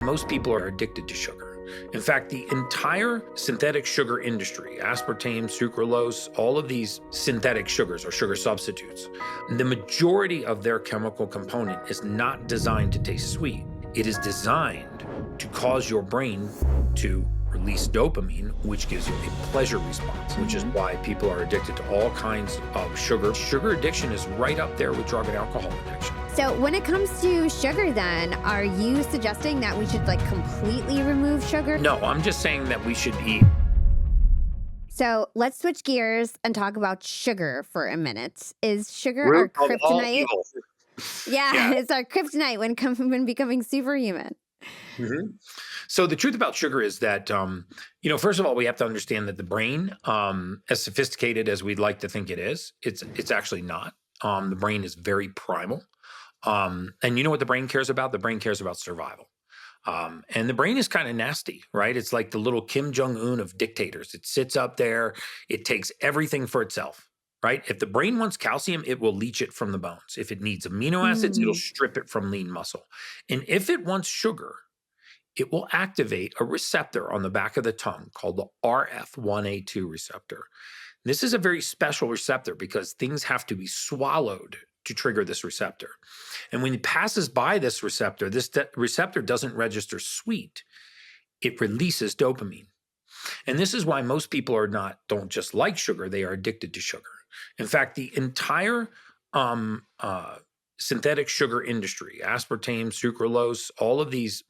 Most people are addicted to sugar. In fact, the entire synthetic sugar industry, aspartame, sucralose, all of these synthetic sugars or sugar substitutes, the majority of their chemical component is not designed to taste sweet. It is designed to cause your brain to release dopamine, which gives you a pleasure response, which is why people are addicted to all kinds of sugar. Sugar addiction is right up there with drug and alcohol addiction. So when it comes to sugar then, are you suggesting that we should completely remove sugar? No, I'm just saying that we should eat. So let's switch gears and talk about sugar for a minute. Is sugar our Root of all kryptonite? evil. Yeah, Yeah. it's our kryptonite when becoming superhuman. Mhm. So the truth about sugar is that, first of all, we have to understand that the brain, as sophisticated as we'd like to think it is, it's actually not. The brain is very primal. And you know what the brain cares about? The brain cares about survival. And the brain is kind of nasty, right? It's like the little Kim Jong-un of dictators. It sits up there. It takes everything for itself, right? If the brain wants calcium, it will leach it from the bones. If it needs amino acids, it'll strip it from lean muscle. And if it wants sugar, it will activate a receptor on the back of the tongue called the RF1A2 receptor. This is a very special receptor because things have to be swallowed to trigger this receptor. And when it passes by this receptor receptor doesn't register sweet. It releases dopamine. And this is why most people don't just like sugar, they are addicted to sugar. In fact, the entire synthetic sugar industry, aspartame, sucralose, all of these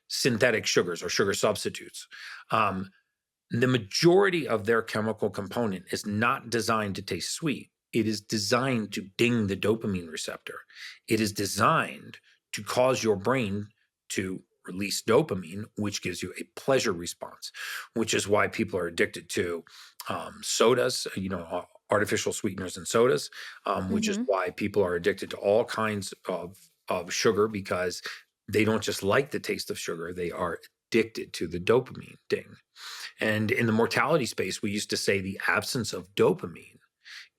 synthetic sugars or sugar substitutes, the majority of their chemical component is not designed to taste sweet. It is designed to ding the dopamine receptor. It is designed to cause your brain to release dopamine, which gives you a pleasure response, which is why people are addicted to sodas, artificial sweeteners in sodas, which is why people are addicted to all kinds of sugar because they don't just like the taste of sugar, they are addicted to the dopamine ding. And in the mortality space, we used to say the absence of dopamine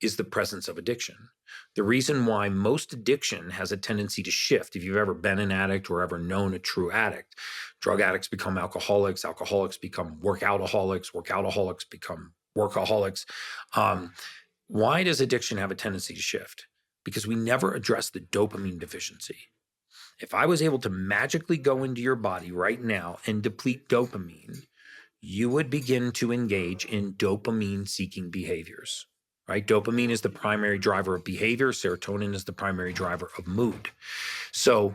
is the presence of addiction. The reason why most addiction has a tendency to shift, if you've ever been an addict or ever known a true addict, drug addicts become alcoholics, alcoholics become workaholics, workaholics become workaholics. Why does addiction have a tendency to shift? Because we never address the dopamine deficiency. If I was able to magically go into your body right now and deplete dopamine, you would begin to engage in dopamine-seeking behaviors. Right? Dopamine is the primary driver of behavior. Serotonin is the primary driver of mood. So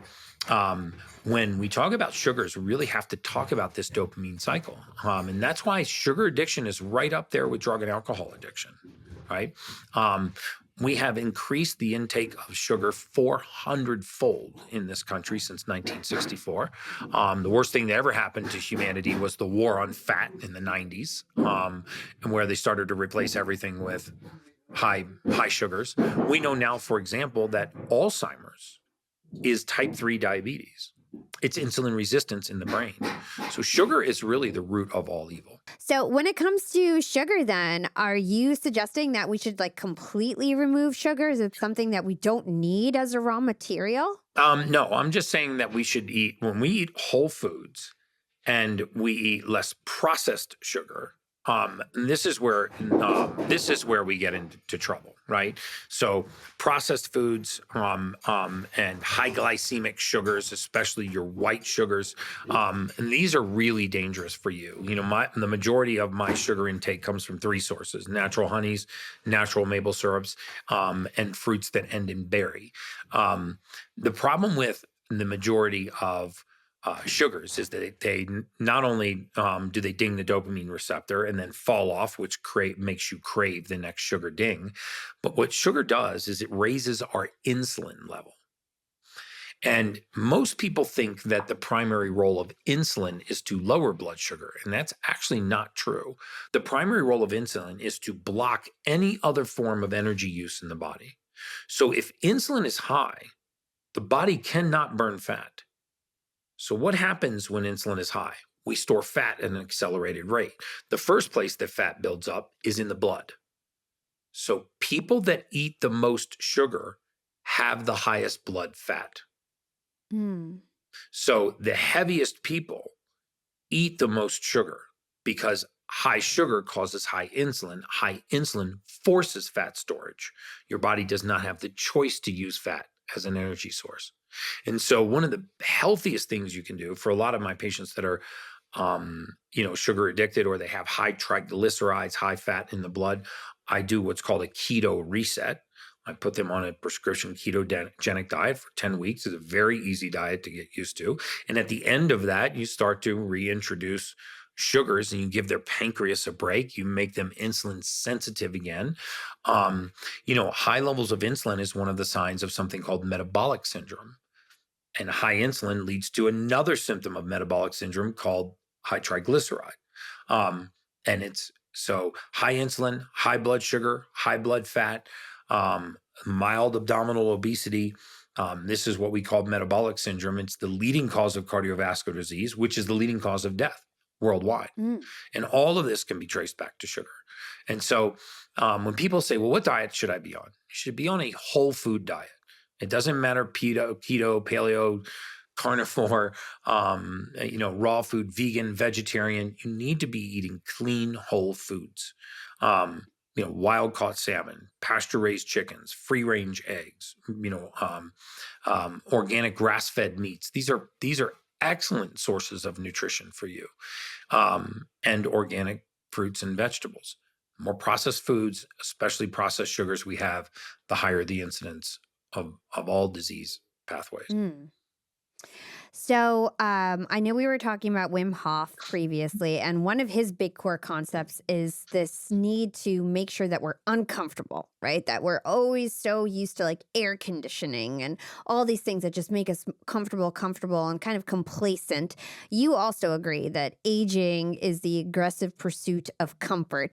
when we talk about sugars, we really have to talk about this dopamine cycle. And that's why sugar addiction is right up there with drug and alcohol addiction, right? We have increased the intake of sugar 400-fold in this country since 1964. The worst thing that ever happened to humanity was the war on fat in the 90s, and where they started to replace everything with high sugars. We know now, for example, that Alzheimer's is type 3 diabetes. It's insulin resistance in the brain. So sugar is really the root of all evil. So when it comes to sugar then, are you suggesting that we should completely remove sugar? Is it something that we don't need as a raw material? No, I'm just saying that we should eat, when we eat whole foods and we eat less processed sugar, this is where we get into trouble, right? So processed foods and high glycemic sugars, especially your white sugars, and these are really dangerous for you. The majority of my sugar intake comes from 3 sources: natural honeys, natural maple syrups, and fruits that end in berry. The problem with the majority of sugars is that they not only do they ding the dopamine receptor and then fall off, which makes you crave the next sugar ding, but what sugar does is it raises our insulin level. And most people think that the primary role of insulin is to lower blood sugar, and that's actually not true. The primary role of insulin is to block any other form of energy use in the body. So if insulin is high, the body cannot burn fat. So what happens when insulin is high? We store fat at an accelerated rate. The first place that fat builds up is in the blood. So people that eat the most sugar have the highest blood fat. So the heaviest people eat the most sugar because high sugar causes high insulin. High insulin forces fat storage. Your body does not have the choice to use fat as an energy source. And so one of the healthiest things you can do for a lot of my patients that are sugar addicted or they have high triglycerides, high fat in the blood, I do what's called a keto reset. I put them on a prescription ketogenic diet for 10 weeks. It's a very easy diet to get used to. And at the end of that, you start to reintroduce sugars and you give their pancreas a break. You make them insulin sensitive again. High levels of insulin is one of the signs of something called metabolic syndrome. And high insulin leads to another symptom of metabolic syndrome called high triglyceride. And it's so high insulin, high blood sugar, high blood fat, mild abdominal obesity. This is what we call metabolic syndrome. It's the leading cause of cardiovascular disease, which is the leading cause of death worldwide. Mm. And all of this can be traced back to sugar. And so when people say, well, what diet should I be on? You should be on a whole food diet. It doesn't matter keto, paleo, carnivore, raw food, vegan, vegetarian. You need to be eating clean, whole foods. Wild caught salmon, pasture raised chickens, free range eggs, organic grass fed meats. These are excellent sources of nutrition for you, and organic fruits and vegetables. More processed foods, especially processed sugars we have, the higher the incidence of all disease pathways. Mm. So I know we were talking about Wim Hof previously, and one of his big core concepts is this need to make sure that we're uncomfortable, right? That we're always so used to like air conditioning and all these things that just make us comfortable, and kind of complacent. You also agree that aging is the aggressive pursuit of comfort.